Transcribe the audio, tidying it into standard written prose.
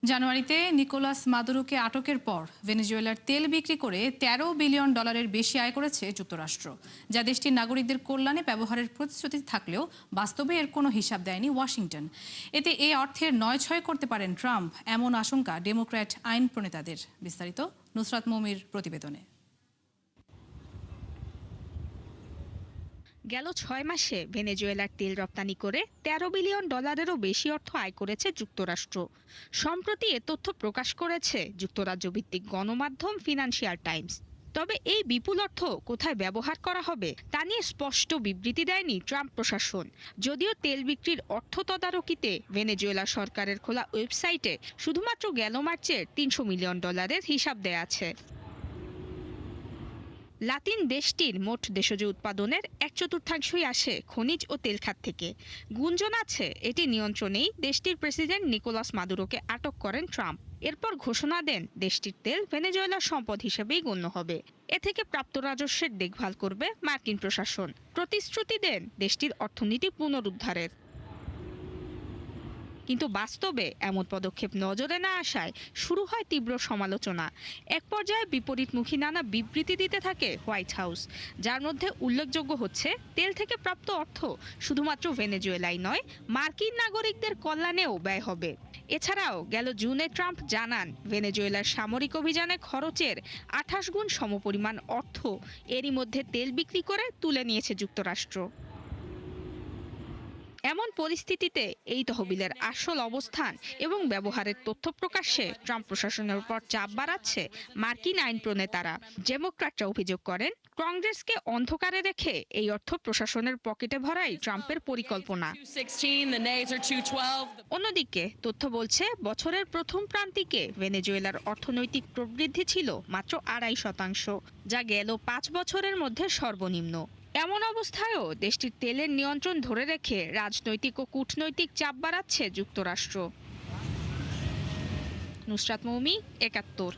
জানুয়ারিতে নিকোলাস মাদুরোকে আটকের পর ভেনেজুয়েলার তেল বিক্রি করে $13 বিলিয়ন বেশি আয় করেছে যুক্তরাষ্ট্র, যা দেশটির নাগরিকদের কল্যাণে ব্যবহারের প্রতিশ্রুতি থাকলেও বাস্তবে এর কোনো হিসাব দেয়নি ওয়াশিংটন। এতে এই অর্থের নয়-ছয় করতে পারেন ট্রাম্প, এমন আশঙ্কা ডেমোক্র্যাট আইন প্রণেতাদের। বিস্তারিত নুসরাত মমির প্রতিবেদনে। গেল ৬ মাসে ভেনেজুয়েলার তেল রপ্তানি করে $13 বিলিয়নেরও বেশি অর্থ আয় করেছে যুক্তরাষ্ট্র। সম্প্রতি এ তথ্য প্রকাশ করেছে যুক্তরাজ্য ভিত্তিক গণমাধ্যম ফিনান্সিয়াল টাইমস। তবে এই বিপুল অর্থ কোথায় ব্যবহার করা হবে তা নিয়ে স্পষ্ট বিবৃতি দেয়নি ট্রাম্প প্রশাসন। যদিও তেল বিক্রির অর্থ তদারকিতে ভেনেজুয়েলা সরকারের খোলা ওয়েবসাইটে শুধুমাত্র গেল মার্চের $300 মিলিয়ন হিসাব দেয়া আছে। লাতিন দেশটির মোট দেশজ উৎপাদনের 1/4 আসে খনিজ ও তেল খাত থেকে। গুঞ্জন আছে এটি নিয়ন্ত্রণেই দেশটির প্রেসিডেন্ট নিকোলাস মাদুরোকে আটক করেন ট্রাম্প। এরপর ঘোষণা দেন দেশটির তেল ভেনেজুয়েলার সম্পদ হিসেবেই গণ্য হবে। এ থেকে প্রাপ্ত রাজস্বের দেখভাল করবে মার্কিন প্রশাসন। প্রতিশ্রুতি দেন দেশটির অর্থনীতি পুনরুদ্ধারের। কিন্তু বাস্তবে এমন পদক্ষেপ নজরে না আসায় শুরু হয় তীব্র সমালোচনা। এক পর্যায়ে বিপরীতমুখী নানা বিবৃতি দিতে থাকে হোয়াইট হাউস, যার মধ্যে উল্লেখযোগ্য হচ্ছে তেল থেকে প্রাপ্ত অর্থ শুধুমাত্র ভেনেজুয়েলাই নয়, মার্কিন নাগরিকদের কল্যাণেও ব্যয় হবে। এছাড়াও গেল জুনে ট্রাম্প জানান ভেনেজুয়েলার সামরিক অভিযানে খরচের 28 গুণ সমপরিমাণ অর্থ এরই মধ্যে তেল বিক্রি করে তুলে নিয়েছে যুক্তরাষ্ট্র। এমন পরিস্থিতিতে এই তহবিলের আসল অবস্থান এবং ব্যবহারের তথ্য প্রকাশ্যে ট্রাম্প প্রশাসনের উপর চাপ বাড়াচ্ছে মার্কিন আইন প্রণেতারা। ডেমোক্র্যাটরা অভিযোগ করেন কংগ্রেসকে অন্ধকারে রেখে এই অর্থ প্রশাসনের পকেটে ভরাই ট্রাম্পের পরিকল্পনা। অন্যদিকে তথ্য বলছে বছরের প্রথম প্রান্তিকে ভেনেজুয়েলার অর্থনৈতিক প্রবৃদ্ধি ছিল মাত্র 2.5%, যা গেল 5 বছরের মধ্যে সর্বনিম্ন। এমন অবস্থায়ও দেশটির তেলের নিয়ন্ত্রণ ধরে রেখে রাজনৈতিক ও কূটনৈতিক চাপ বাড়াচ্ছে যুক্তরাষ্ট্র। নুসরাত মৌমি, 71।